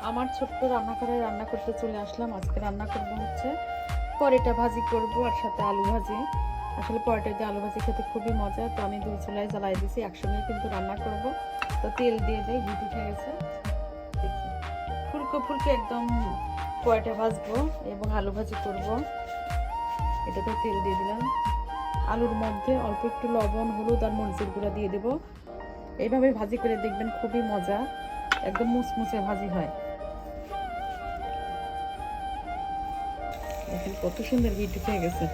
আমার ছোট্ট রান্নাঘরে রান্না করতে চলে আসলাম। আজকে রান্না করব হচ্ছে পরোটা ভাজি করব আর সাথে আলু ভাজি। আসলে পরোটা দিয়ে আলু ভাজি খেতে খুবই মজা, তো আমি দুই চুলায় জ্বালাই দিয়েছি, একসঙ্গে কিন্তু রান্না করব। তো তেল দিয়ে দেয়, হিট উঠে গেছে, দেখি ফুলকো ফুলকো একদম পরোটা ভাজবো এবং আলু ভাজি করব। এটাতে তেল দিয়ে দিলাম, আলুর মধ্যে অল্প একটু লবণ, হলুদ আর মরিচের গুঁড়া দিয়ে দেবো। এইভাবে ভাজি করে দেখবেন, খুবই মজা, একদম মুচমুচে ভাজি হয়। দেখেন কত সুন্দর হিট উঠে গেছে।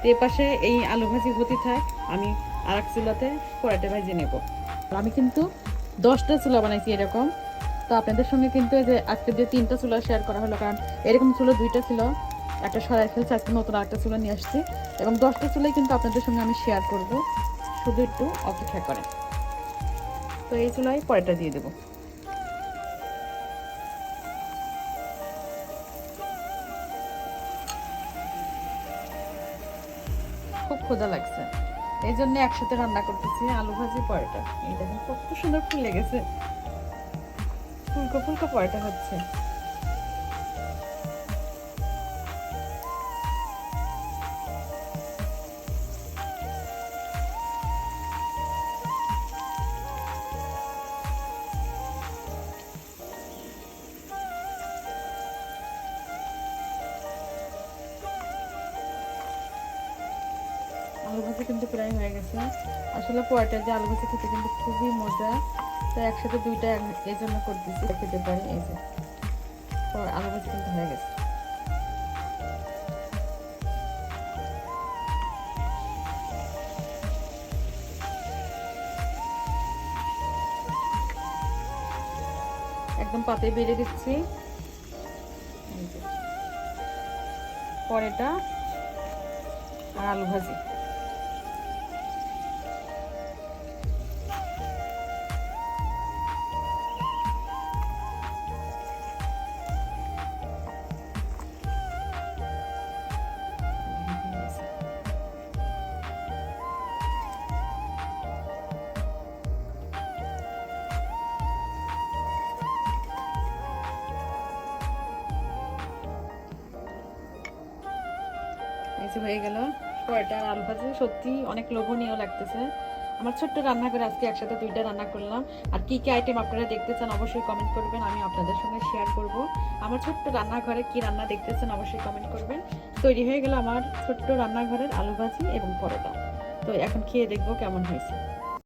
তো এ পাশে এই আলু ভাজি হতে থাক, আমি আর এক চুলাতে পরোটা ভাজি নেব। আমি কিন্তু 10টা চুলা বানাইছি এরকম। তো আপনাদের সঙ্গে কিন্তু এই যে আজকে যে 3টা চুলা শেয়ার করা হলো, কারণ এরকম চুলা 2টা ছিল, একটা সরাই ফেলছে, আজকে নতুন একটা চুলা নিয়ে আসছি এবং 10টা চুলাই কিন্তু আপনাদের সঙ্গে আমি শেয়ার করব, শুধু একটু অপেক্ষা করেন। তো এই চুলায় পরোটা দিয়ে দেবো। খুব ক্ষুধা লাগছে, এই জন্য একসাথে রান্না করতেছি, আলু ভাজি পরোটা। এই দেখেন কত সুন্দর ফুলে গেছে, ফুলকো ফুলকো পরোটা হচ্ছে। আলু ভাজি কিন্তু প্রায় হয়ে গেছে। আসলে পরোটা দিয়ে আলু ভাজি খেতে কিন্তু খুবই মজা, তো একসাথে দুইটা এই জন্য করতেছি, খেতে পারি। এই যে আলু ভাজি কিন্তু হয়ে গেছে। একদম পাতে বেড়ে দিচ্ছি পরোটা আর আলু ভাজি। এই যে হয়ে গেল পরোটা আর আলু ভাজি, সত্যি অনেক লোভনীয় লাগতেছে। আমার ছোট্ট রান্নাঘরে আজকে একসাথে 2টা রান্না করলাম। আর কি কি আইটেম আপনারা দেখতে চান অবশ্যই কমেন্ট করবেন, আমি আপনাদের সঙ্গে শেয়ার করব। আমার ছোট্ট রান্নাঘরে কি রান্না দেখতে চান অবশ্যই কমেন্ট করবেন। তৈরি হয়ে গেল আমার ছোট্ট রান্নাঘরের আলু ভাজি এবং পরোটা। তো এখন খেয়ে দেখবো কেমন হয়েছে।